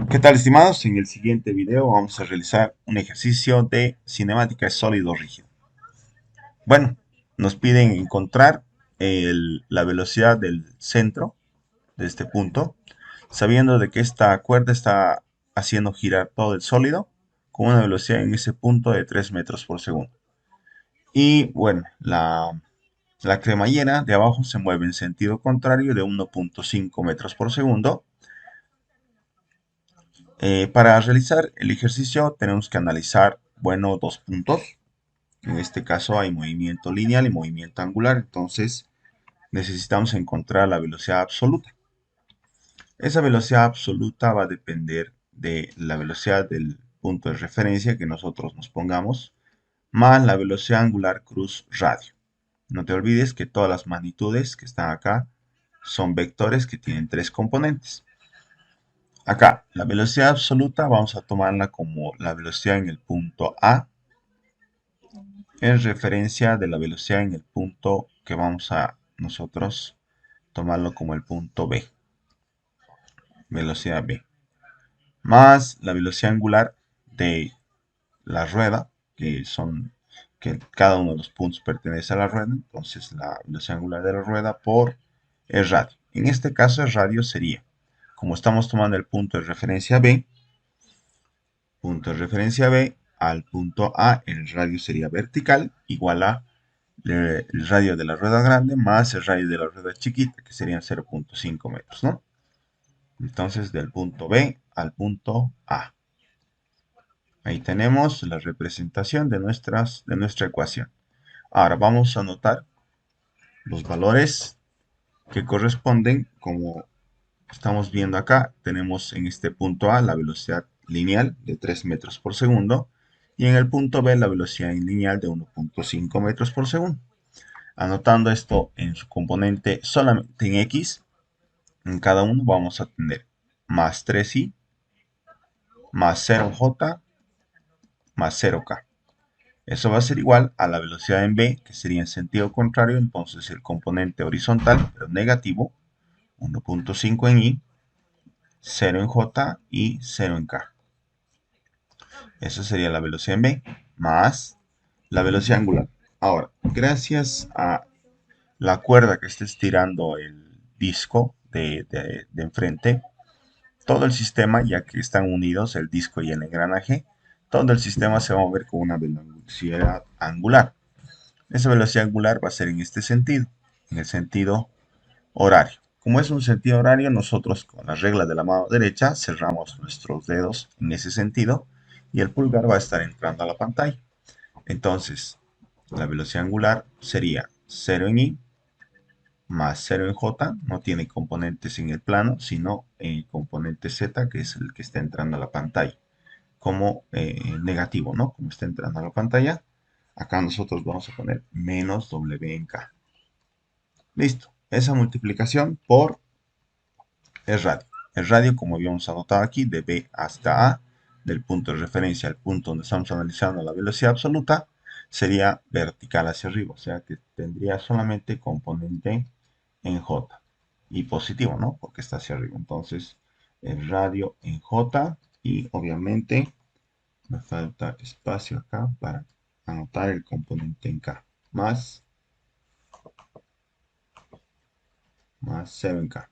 ¿Qué tal, estimados? En el siguiente video vamos a realizar un ejercicio de cinemática de sólido rígido. Bueno, nos piden encontrar la velocidad del centro de este punto, sabiendo de que esta cuerda está haciendo girar todo el sólido con una velocidad en ese punto de 3 metros por segundo. Y bueno, la cremallera de abajo se mueve en sentido contrario de 1.5 metros por segundo. Para realizar el ejercicio tenemos que analizar, bueno, dos puntos. En este caso hay movimiento lineal y movimiento angular, entonces necesitamos encontrar la velocidad absoluta. Esa velocidad absoluta va a depender de la velocidad del punto de referencia que nosotros nos pongamos, más la velocidad angular cruz radio. No te olvides que todas las magnitudes que están acá son vectores que tienen tres componentes. Acá, la velocidad absoluta vamos a tomarla como la velocidad en el punto A en referencia de la velocidad en el punto que vamos a nosotros tomarlo como el punto B, velocidad B, más la velocidad angular de la rueda, que cada uno de los puntos pertenece a la rueda, entonces la velocidad angular de la rueda por el radio. En este caso el radio sería, como estamos tomando el punto de referencia B al punto A, el radio sería vertical, igual a el radio de la rueda grande más el radio de la rueda chiquita, que serían 0.5 metros, ¿no? Entonces, del punto B al punto A. Ahí tenemos la representación de nuestra ecuación. Ahora vamos a anotar los valores que corresponden, como estamos viendo acá, tenemos en este punto A la velocidad lineal de 3 metros por segundo y en el punto B la velocidad lineal de 1.5 metros por segundo. Anotando esto en su componente solamente en X, en cada uno vamos a tener más 3i, más 0j, más 0k. Eso va a ser igual a la velocidad en B, que sería en sentido contrario, entonces el componente horizontal, pero negativo, 1.5 en I, 0 en J y 0 en K. Esa sería la velocidad en B, más la velocidad angular. Ahora, gracias a la cuerda que esté estirando el disco de enfrente, todo el sistema, ya que están unidos el disco y el engranaje, todo el sistema se va a mover con una velocidad angular. Esa velocidad angular va a ser en este sentido, en el sentido horario. Como es un sentido horario, nosotros con la regla de la mano derecha cerramos nuestros dedos en ese sentido y el pulgar va a estar entrando a la pantalla. Entonces, la velocidad angular sería 0 en I más 0 en J, no tiene componentes en el plano, sino el componente Z, que es el que está entrando a la pantalla, como negativo, ¿no? Como está entrando a la pantalla, acá nosotros vamos a poner menos W en K. Listo, esa multiplicación por el radio. El radio, como habíamos anotado aquí, de B hasta A, del punto de referencia al punto donde estamos analizando la velocidad absoluta, sería vertical hacia arriba, o sea que tendría solamente componente en J. Y positivo, ¿no? Porque está hacia arriba. Entonces, el radio en J y obviamente me falta espacio acá para anotar el componente en K. Más 0 en K.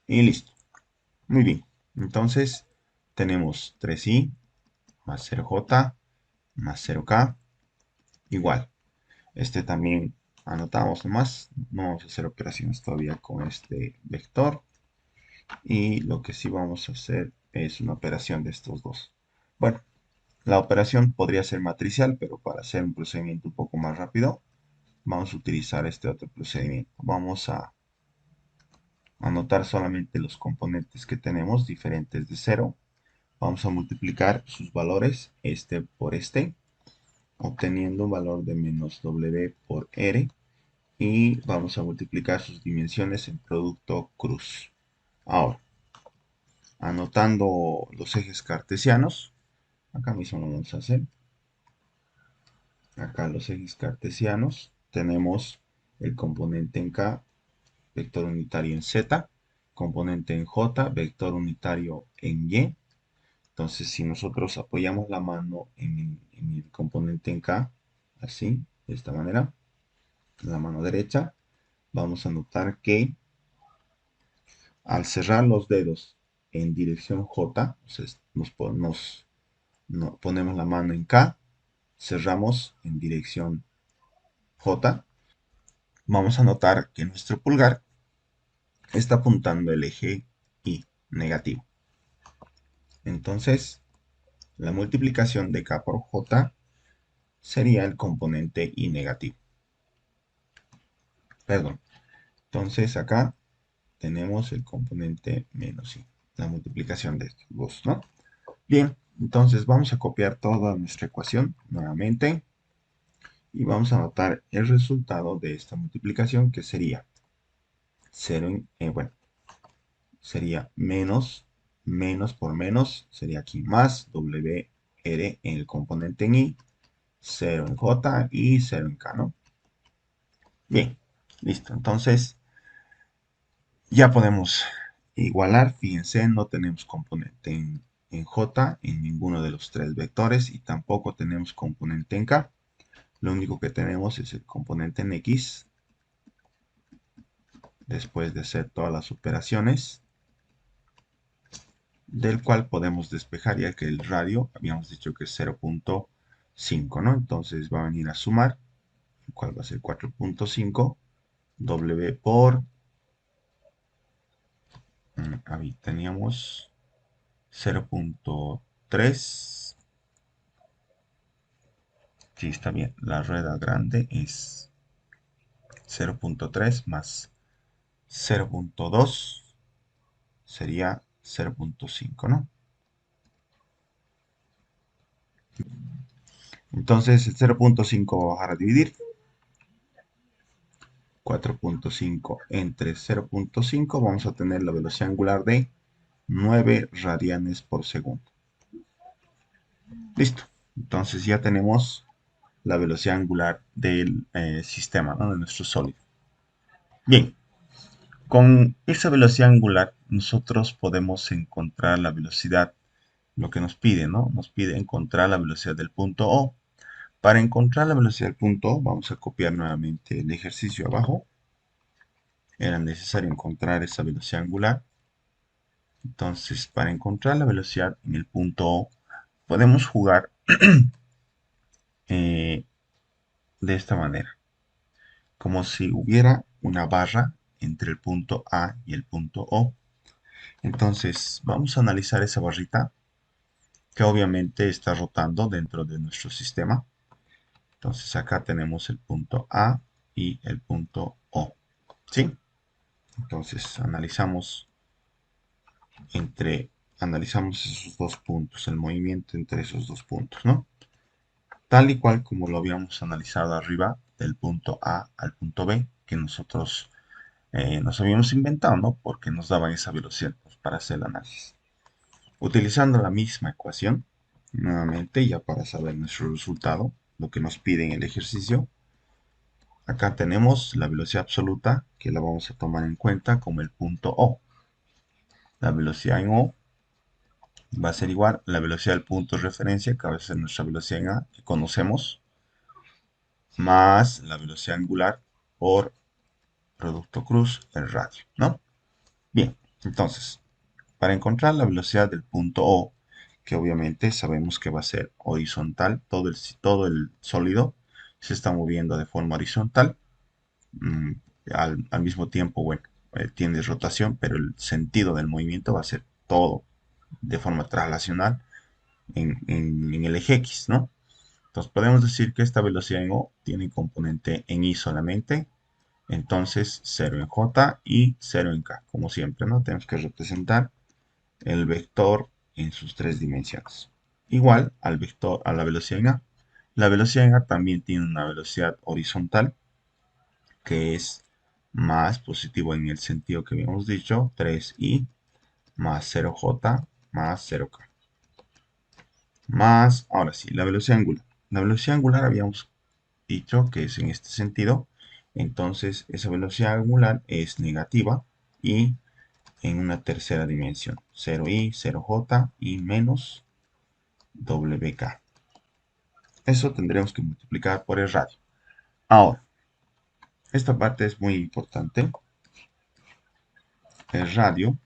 Y listo. Muy bien. Entonces, tenemos 3i más 0j más 0k igual. Este también anotamos nomás. No vamos a hacer operaciones todavía con este vector. Y lo que sí vamos a hacer es una operación de estos dos. Bueno, la operación podría ser matricial, pero para hacer un procedimiento un poco más rápido, vamos a utilizar este otro procedimiento. Vamos a anotar solamente los componentes que tenemos diferentes de 0. Vamos a multiplicar sus valores, este por este, obteniendo un valor de menos W por R. Y vamos a multiplicar sus dimensiones en producto cruz. Ahora, anotando los ejes cartesianos, acá mismo lo vamos a hacer. Acá los ejes cartesianos tenemos el componente en K, vector unitario en Z, componente en J, vector unitario en Y. Entonces, si nosotros apoyamos la mano en el componente en K, así, de esta manera, la mano derecha, vamos a notar que al cerrar los dedos en dirección J, entonces ponemos la mano en K, cerramos en dirección J, vamos a notar que nuestro pulgar está apuntando el eje Y negativo. Entonces, la multiplicación de K por J sería el componente Y negativo. Perdón. Entonces acá tenemos el componente menos Y, la multiplicación de estos dos, ¿no? Bien, entonces vamos a copiar toda nuestra ecuación nuevamente y vamos a anotar el resultado de esta multiplicación, que sería 0, bueno, sería menos por menos, sería aquí más WR en el componente en Y, 0 en J y 0 en K, ¿no? Bien, listo. Entonces ya podemos igualar. Fíjense, no tenemos componente en J en ninguno de los tres vectores y tampoco tenemos componente en K. Lo único que tenemos es el componente en X después de hacer todas las operaciones, del cual podemos despejar, ya que el radio habíamos dicho que es 0.5, ¿no? Entonces va a venir a sumar, el cual va a ser 4.5 W por, ahí teníamos 0.3. Sí, está bien. La rueda grande es 0.3 más 0.2 sería 0.5, ¿no? Entonces el 0.5 va a bajar a dividir. 4.5 entre 0.5 vamos a tener la velocidad angular de 9 radianes por segundo. Listo. Entonces ya tenemos la velocidad angular del sistema, ¿no? De nuestro sólido. Bien, con esa velocidad angular nosotros podemos encontrar la velocidad, lo que nos pide, ¿no? Nos pide encontrar la velocidad del punto O. Para encontrar la velocidad del punto O, vamos a copiar nuevamente el ejercicio abajo. Era necesario encontrar esa velocidad angular. Entonces, para encontrar la velocidad en el punto O, podemos jugar eh, de esta manera, como si hubiera una barra entre el punto A y el punto O. Entonces, vamos a analizar esa barrita, que obviamente está rotando dentro de nuestro sistema. Entonces acá tenemos el punto A y el punto O, ¿sí? Entonces analizamos esos dos puntos, el movimiento entre esos dos puntos, ¿no? Tal y cual como lo habíamos analizado arriba, del punto A al punto B, que nosotros nos habíamos inventado, ¿no? Porque nos daban esa velocidad, pues, para hacer el análisis. Utilizando la misma ecuación, nuevamente, ya para saber nuestro resultado, lo que nos pide en el ejercicio, acá tenemos la velocidad absoluta, que la vamos a tomar en cuenta como el punto O. La velocidad en O va a ser igual a la velocidad del punto de referencia, que va a ser nuestra velocidad en A, que conocemos, más la velocidad angular por producto cruz, el radio, ¿no? Bien, entonces, para encontrar la velocidad del punto O, que obviamente sabemos que va a ser horizontal, todo el sólido se está moviendo de forma horizontal, mm, al mismo tiempo, bueno, tiene rotación, pero el sentido del movimiento va a ser todo de forma traslacional en el eje X, ¿no? Entonces podemos decir que esta velocidad en O tiene componente en Y solamente, entonces 0 en J y 0 en K, como siempre, ¿no? Tenemos que representar el vector en sus tres dimensiones. Igual al vector, a la velocidad en A. La velocidad en A también tiene una velocidad horizontal, que es más positivo en el sentido que habíamos dicho, 3i más 0j más 0k. Más, ahora sí, la velocidad angular. La velocidad angular habíamos dicho que es en este sentido, entonces esa velocidad angular es negativa y en una tercera dimensión. 0i, 0j y menos wk. Eso tendremos que multiplicar por el radio. Ahora, esta parte es muy importante. El radio,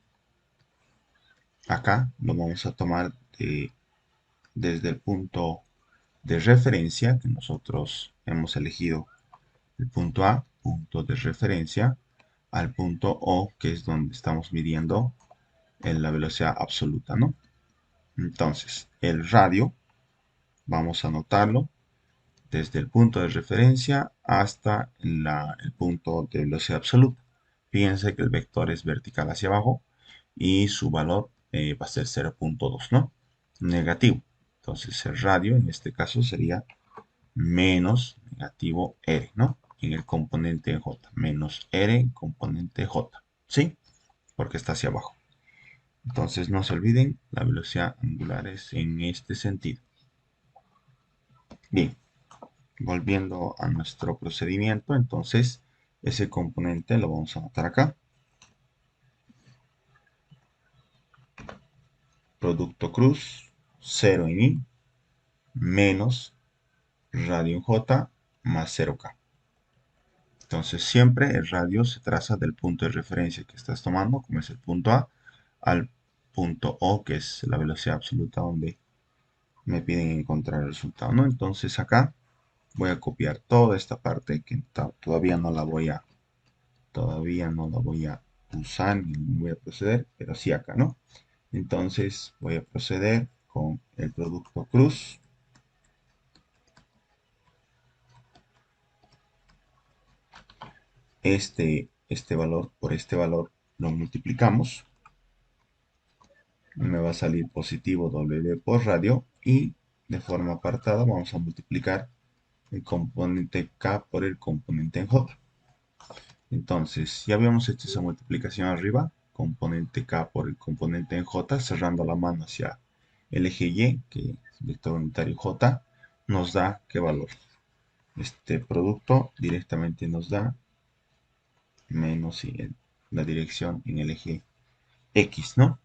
acá lo vamos a tomar desde el punto de referencia que nosotros hemos elegido, el punto A, punto de referencia, al punto O, que es donde estamos midiendo la velocidad absoluta, ¿no? Entonces, el radio, vamos a anotarlo desde el punto de referencia hasta el punto de velocidad absoluta. Fíjense que el vector es vertical hacia abajo y su valor va a ser 0.2, ¿no? Negativo. Entonces el radio en este caso sería menos negativo R, ¿no? En el componente J, menos R en componente J, ¿sí? Porque está hacia abajo. Entonces no se olviden, la velocidad angular es en este sentido. Bien, volviendo a nuestro procedimiento, entonces ese componente lo vamos a anotar acá. Producto cruz, 0 en I, menos radio en J, más 0K. Entonces siempre el radio se traza del punto de referencia que estás tomando, como es el punto A, al punto O, que es la velocidad absoluta donde me piden encontrar el resultado, ¿no? Entonces acá voy a copiar toda esta parte que todavía no la voy a usar ni voy a proceder, pero sí acá, ¿no? Entonces voy a proceder con el producto cruz. Este valor por este valor lo multiplicamos. Me va a salir positivo W por radio y de forma apartada vamos a multiplicar el componente K por el componente en J. Entonces, ya habíamos hecho esa multiplicación arriba, componente K por el componente en J, cerrando la mano hacia el eje Y, que es vector unitario J, nos da ¿qué valor? Este producto directamente nos da menos la dirección en el eje X, ¿no?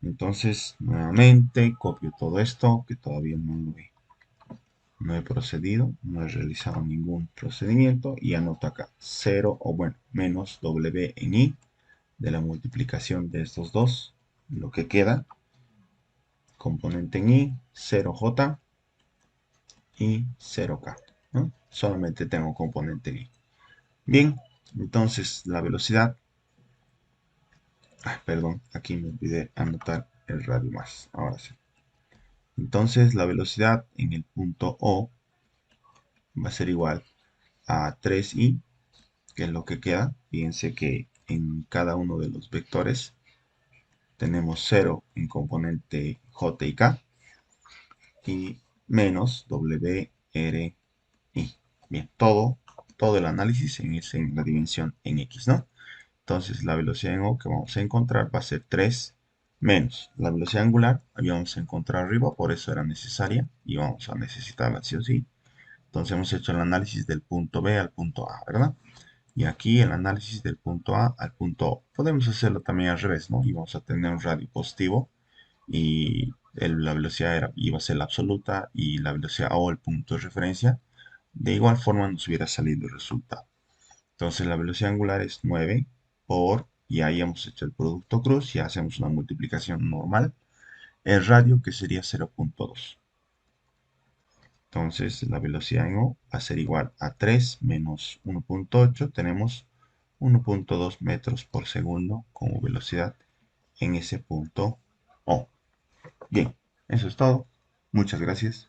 Entonces, nuevamente copio todo esto, que todavía no he procedido, no he realizado ningún procedimiento, y anoto acá 0, o bueno, menos W en I, de la multiplicación de estos dos, lo que queda, componente en I, 0J y 0K, ¿no? Solamente tengo componente en I. Bien, entonces la velocidad, perdón, aquí me olvidé anotar el radio más, ahora sí. Entonces la velocidad en el punto O va a ser igual a 3i, que es lo que queda. Fíjense que en cada uno de los vectores tenemos 0 en componente j y k y menos w, r, i. Bien, todo el análisis en la dimensión en x, ¿no? Entonces la velocidad en O que vamos a encontrar va a ser 3 menos la velocidad angular, habíamos encontrado arriba, por eso era necesaria y vamos a necesitarla sí o sí. Entonces hemos hecho el análisis del punto B al punto A, ¿verdad? Y aquí el análisis del punto A al punto O. Podemos hacerlo también al revés, ¿no? Y vamos a tener un radio positivo y la velocidad iba a ser la absoluta y la velocidad O el punto de referencia. De igual forma nos hubiera salido el resultado. Entonces la velocidad angular es 9 por, y ahí hemos hecho el producto cruz y hacemos una multiplicación normal. El radio que sería 0.2. Entonces la velocidad en O va a ser igual a 3 menos 1.8. Tenemos 1.2 metros por segundo como velocidad en ese punto O. Bien, eso es todo. Muchas gracias.